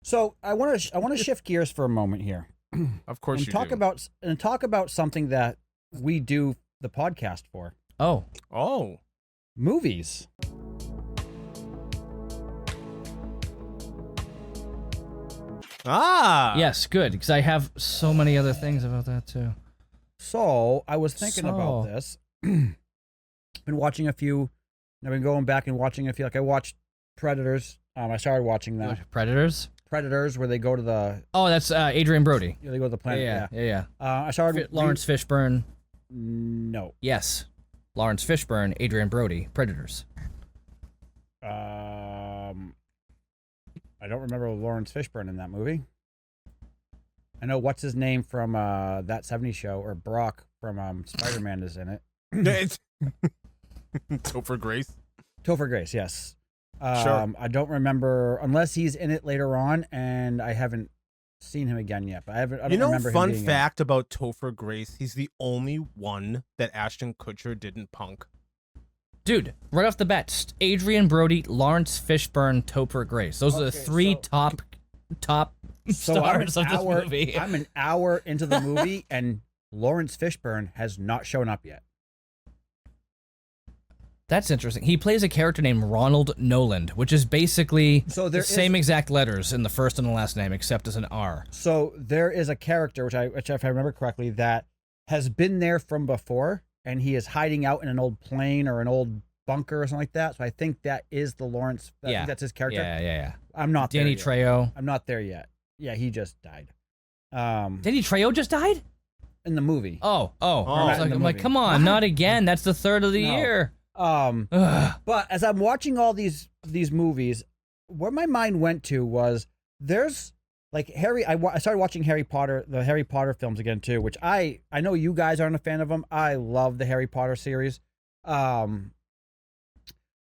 So I want to shift gears for a moment here. Of course and you talk do. about something that we do the podcast for. Oh. Oh. Movies. Ah. Yes, good, because I have so many other things about that too. So I was thinking about this. Been watching a few. I've been going back and watching a few. Like I watched Predators. I started watching that. Predators? Predators, where they go to the. Oh, that's Adrian Brody. They go to the planet. Yeah. I started. Lawrence Fishburne. No. Yes. Lawrence Fishburne, Adrian Brody, Predators. I don't remember Lawrence Fishburne in that movie. I know what's his name from that '70s show, or Brock from Spider-Man is in it. Topher Grace. Topher Grace, yes. Sure. I don't remember unless he's in it later on, and I haven't seen him again yet. But I don't remember him fun being fact about Topher Grace: he's the only one that Ashton Kutcher didn't punk. Dude, right off the bat, Adrian Brody, Lawrence Fishburne, Topher Grace. Those are the three top stars of this movie. I'm an hour into the movie, and Lawrence Fishburne has not shown up yet. That's interesting. He plays a character named Ronald Noland, which is basically the same exact letters in the first and the last name, except as an R. So there is a character, which if I remember correctly, that has been there from before, and he is hiding out in an old plane or an old bunker or something like that. So I think that is the Lawrence. I think that's his character. Yeah. I'm not Danny there yet. Trejo. I'm not there yet. Yeah, he just died. Danny Trejo just died? In the movie. Oh. I'm like, come on, What? not again. That's the third of the year. But as I'm watching all these movies, where my mind went to was there's like I started watching the Harry Potter films again too, which I know you guys aren't a fan of them. I love the Harry Potter series. But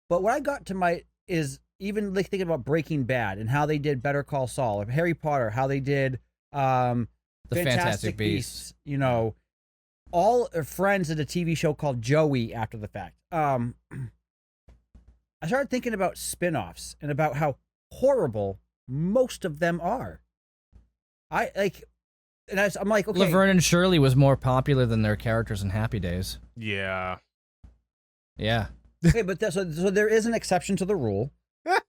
what I got to is even like thinking about Breaking Bad and how they did Better Call Saul, or Harry Potter, how they did The Fantastic Beasts. You know, all Friends did a TV show called Joey after the fact. I started thinking about spin-offs and about how horrible most of them are. I'm like, okay. Laverne and Shirley was more popular than their characters in Happy Days. Yeah. Yeah. Okay, but so there is an exception to the rule.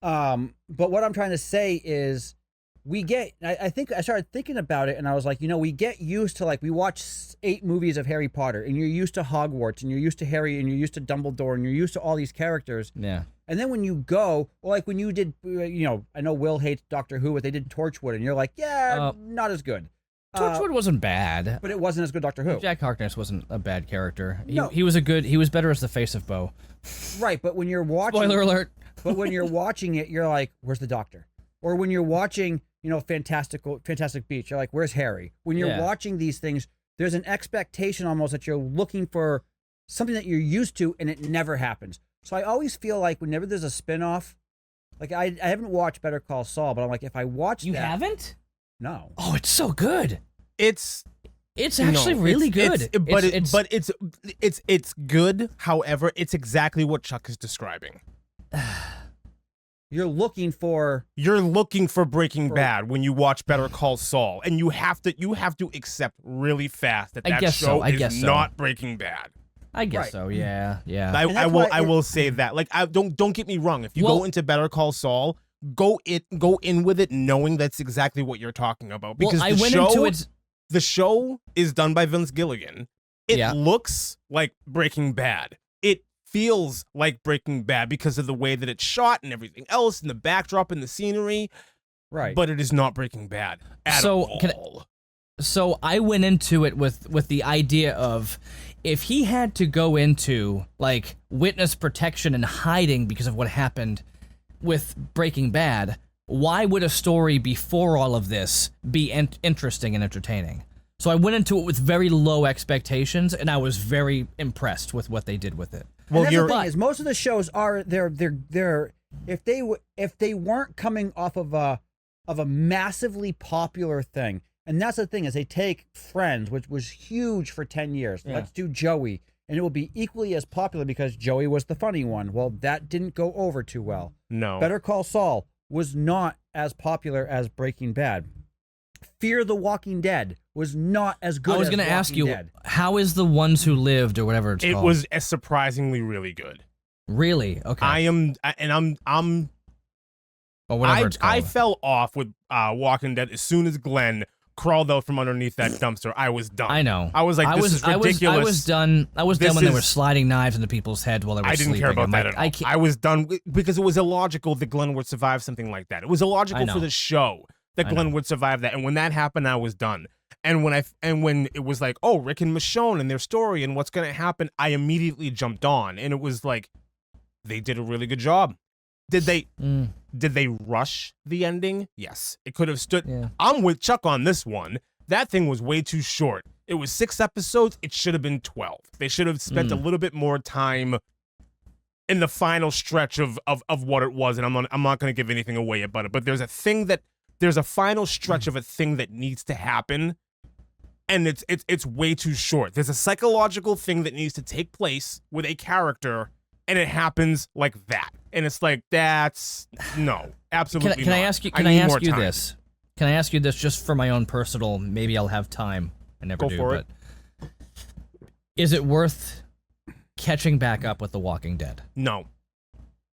But what I'm trying to say is I think I started thinking about it, and I was like, we get used to, like, we watch 8 movies of Harry Potter, and you're used to Hogwarts, and you're used to Harry, and you're used to Dumbledore, and you're used to all these characters. Yeah. And then when you go, like when you did, I know Will hates Doctor Who, but they did Torchwood, and you're like, not as good. Torchwood wasn't bad, but it wasn't as good Doctor Who. Jack Harkness wasn't a bad character. No. He was better as the face of Bo. Right, but when you're watching, Spoiler alert. But when you're watching it, you're like, where's the Doctor? Or when you're watching, Fantastic Beasts, you're like, where's Harry? When you're watching these things, there's an expectation almost that you're looking for something that you're used to, and it never happens. So I always feel like whenever there's a spinoff, like I haven't watched Better Call Saul, but I'm like, if I watch You haven't? No. Oh, it's so good. It's actually really good. It's good. However, it's exactly what Chuck is describing. You're looking for Breaking Bad when you watch Better Call Saul, and you have to accept really fast that show is not Breaking Bad. I guess so. Yeah. I will say that. Like, don't get me wrong. If you go into Better Call Saul, go in with it knowing that's exactly what you're talking about. Because the show is done by Vince Gilligan. It looks like Breaking Bad. It feels like Breaking Bad because of the way that it's shot and everything else, and the backdrop and the scenery. Right. But it is not Breaking Bad at all. So I went into it with the idea of, if he had to go into, like, witness protection and hiding because of what happened with Breaking Bad, why would a story before all of this be interesting and entertaining? So I went into it with very low expectations, and I was very impressed with what they did with it. Well, the thing is, most of the shows are they're if they weren't coming off of a massively popular thing, and that's the thing is they take Friends, which was huge for 10 years. Yeah. Let's do Joey, and it will be equally as popular because Joey was the funny one. Well, that didn't go over too well. No. Better Call Saul was not as popular as Breaking Bad. Fear the Walking Dead was not as good. I was going to ask you, Dead. How is The Ones Who Lived or whatever it's called? It was surprisingly really good. Really? Okay. I'm or whatever it's called. I fell off with Walking Dead as soon as Glenn crawled out from underneath that dumpster. I was done. I know. I was like, this is ridiculous. I was done. I was done when they were sliding knives into people's heads while they were I didn't sleeping. care about that like, at all. I was done because it was illogical that Glenn would survive something like that. It was illogical for the show that Glenn would survive that. And when that happened, I was done. And when it was like, oh, Rick and Michonne and their story and what's going to happen, I immediately jumped on. And it was like, they did a really good job. Did they rush the ending? Yes. It could have stood. Yeah. I'm with Chuck on this one. That thing was way too short. It was 6 episodes. It should have been 12. They should have spent a little bit more time in the final stretch of what it was. And I'm not going to give anything away about it. But there's a final stretch of a thing that needs to happen, and it's way too short. There's a psychological thing that needs to take place with a character, and it happens like that. And it's like, that's no, absolutely can not. I ask you? Can I ask you this? Can I ask you this just for my own personal? Maybe I'll have time. I never do. But is it worth catching back up with The Walking Dead? No.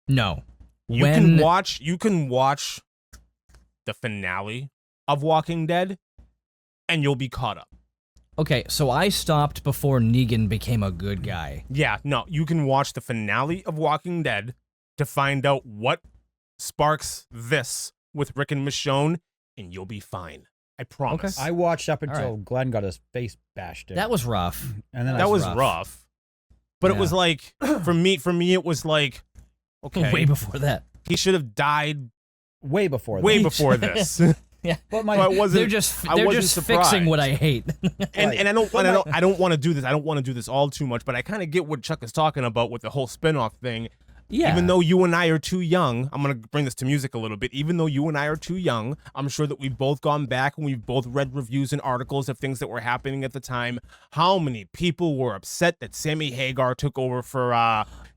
No. You can watch the finale of Walking Dead, and you'll be caught up. Okay, so I stopped before Negan became a good guy. Yeah, no, you can watch the finale of Walking Dead to find out what sparks this with Rick and Michonne, and you'll be fine. I promise. I watched up until Glenn got his face bashed in. That was rough. And then that was rough. But it was like, for me, it was like, okay. Way before that. He should have died way before this. Yeah, but they're just fixing what I hate. and I don't want to do this. I don't want to do this all too much, but I kind of get what Chuck is talking about with the whole spinoff thing. Yeah. Even though you and I are too young, I'm going to bring this to music a little bit. Even though you and I are too young, I'm sure that we've both gone back and we've both read reviews and articles of things that were happening at the time. How many people were upset that Sammy Hagar took over for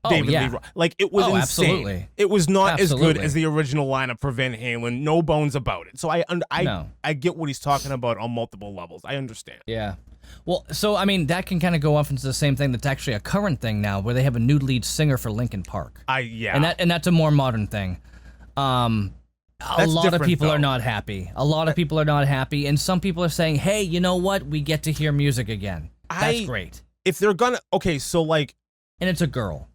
David Lee Roth? Like, it was insane. Absolutely. It was not as good as the original lineup for Van Halen. No bones about it. So I get what he's talking about on multiple levels. I understand. Yeah. Well, so, I mean, that can kind of go off into the same thing that's actually a current thing now, where they have a new lead singer for Linkin Park. Yeah. And that's a more modern thing. A lot of people are not happy. A lot of people are not happy, and some people are saying, hey, you know what? We get to hear music again. That's great. If they're gonna... Okay, so, like... And it's a girl.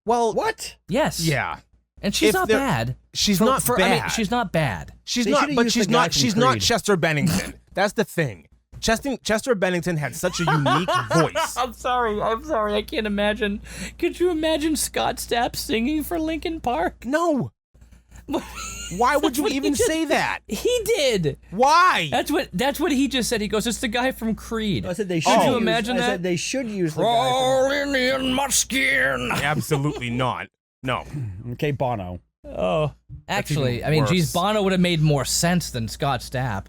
Well... What? Yes. Yeah. And she's not bad. She's not bad. I mean, she's not bad. She's not Chester Bennington. That's the thing. Chester Bennington had such a unique voice. I'm sorry. I can't imagine. Could you imagine Scott Stapp singing for Linkin Park? No. Why would you even say that? He did. Why? That's what he just said. He goes, it's the guy from Creed. I said they should. Could you imagine that? I said they should use the Crawling in my skin. Absolutely not. No. Okay, Bono. Oh, actually, I mean, geez, Bono would have made more sense than Scott Stapp.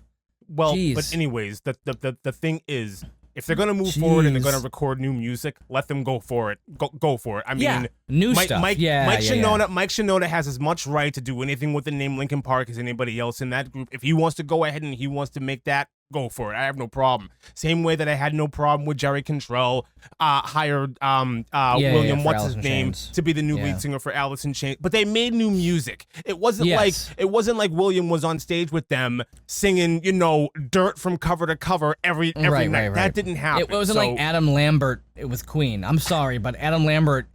Well, but anyways, the thing is, if they're gonna move forward and they're gonna record new music, let them go for it. Go for it. I mean, new stuff. Mike Shinoda has as much right to do anything with the name Linkin Park as anybody else in that group. If he wants to go ahead and he wants to make that, go for it. I have no problem. Same way that I had no problem with Jerry Cantrell hired William what's-his-name to be the new lead singer for Alice in Chains. But they made new music. It wasn't like William was on stage with them singing, dirt from cover to cover every night. Right. That didn't happen. It wasn't like Adam Lambert with Queen. I'm sorry, but Adam Lambert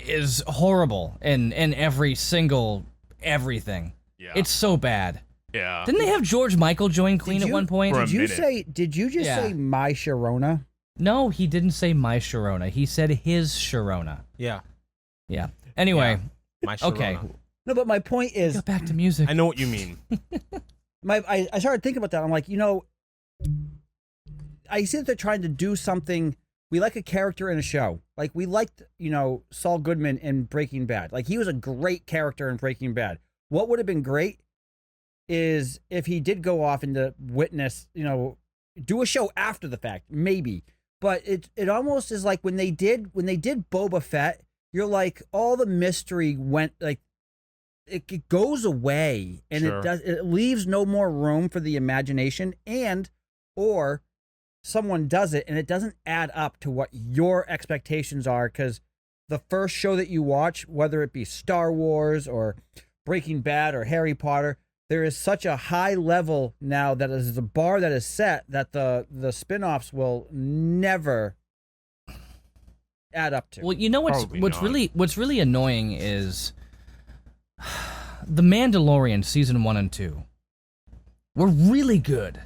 is horrible in every single everything. Yeah. It's so bad. Yeah. Didn't they have George Michael join Queen at one point? Did you just say My Sharona? No, he didn't say My Sharona. He said his Sharona. Yeah. Yeah. Anyway. Yeah. My Sharona. Okay. No, but my point is... Go back to music. I know what you mean. I started thinking about that. I'm like, I see that they're trying to do something... We like a character in a show. Like, we liked, Saul Goodman in Breaking Bad. Like, he was a great character in Breaking Bad. What would have been great is if he did go off into Witness, do a show after the fact, maybe. But it almost is like when they did Boba Fett, you're like, all the mystery went, like, it goes away, and it leaves no more room for the imagination, or someone does it and it doesn't add up to what your expectations are, because the first show that you watch, whether it be Star Wars or Breaking Bad or Harry Potter, there is such a high level now that is the bar that is set that the spin-offs will never add up to. Well, you know what's really annoying is The Mandalorian season 1 and 2 were really good.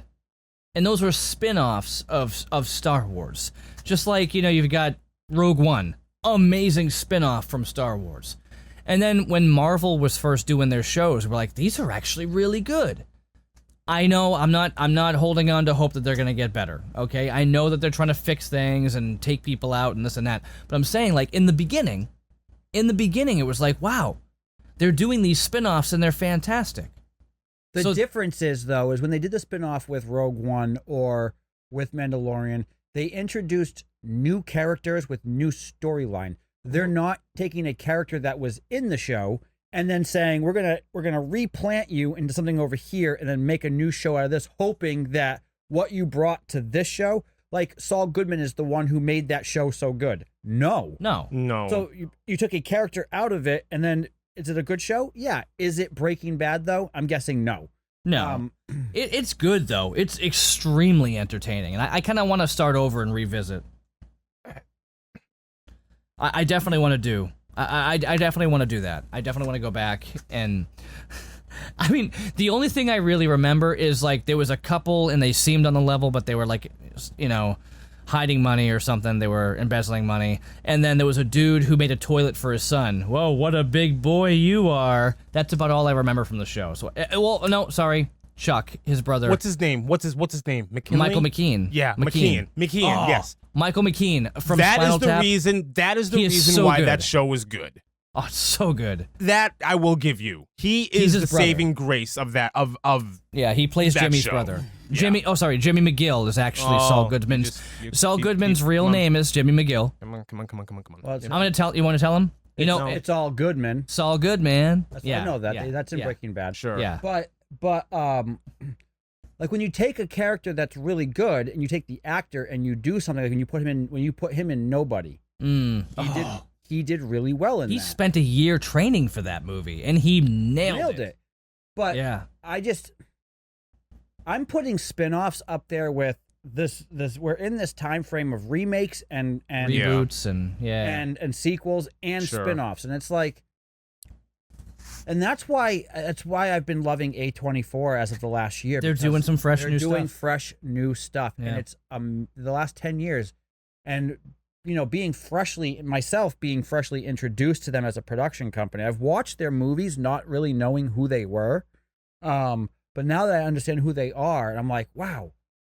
And those were spin-offs of Star Wars. Just like, you've got Rogue One, amazing spin-off from Star Wars. And then when Marvel was first doing their shows, we're like, these are actually really good. I know I'm not holding on to hope that they're going to get better, okay? I know that they're trying to fix things and take people out and this and that. But I'm saying, like, in the beginning, it was like, wow, they're doing these spin-offs and they're fantastic. The difference is, though, is when they did the spin-off with Rogue One or with Mandalorian, they introduced new characters with new storyline. They're not taking a character that was in the show and then saying, we're gonna replant you into something over here and then make a new show out of this, hoping that what you brought to this show, like Saul Goodman is the one who made that show so good. No. So you took a character out of it, and then is it a good show? Yeah. Is it Breaking Bad, though? I'm guessing no. No. It's good, though. It's extremely entertaining. And I kind of want to start over and revisit. I definitely want to do. I definitely want to do that. I definitely want to go back and... I mean, the only thing I really remember is, like, there was a couple and they seemed on the level, but they were, like, hiding money or something. They were embezzling money. And then there was a dude who made a toilet for his son. Whoa, what a big boy you are. That's about all I remember from the show. So, well, no, sorry. Chuck, his brother. What's his name? What's his name? McKinley? Michael McKean. Yeah, McKean. Oh, yes. Michael McKean from That Spinal is the Tap. reason. That is the reason why that show is good. Oh, it's so good. That I will give you. He's the saving grace of that of Yeah, he plays Jimmy's brother. Yeah. Jimmy McGill is actually Saul Goodman's. Saul Goodman's real name is Jimmy McGill. Come on. Well, I'm gonna tell. You want to tell him? It's all Goodman. Saul Goodman. I know that. Yeah, that's in Breaking Bad. Sure. Yeah. But like when you take a character that's really good and you take the actor and you do something, like when you put him in Nobody, he did really well in that. He spent a year training for that movie and he nailed it. But yeah, I'm putting spin-offs up there with this we're in this time frame of remakes and reboots and sequels and spin-offs, and it's like, and that's why I've been loving A24 as of the last year. They're doing some fresh new stuff. They're doing fresh new stuff, and it's the last 10 years, and being freshly introduced to them as a production company. I've watched their movies not really knowing who they were, but now that I understand who they are, I'm like, wow,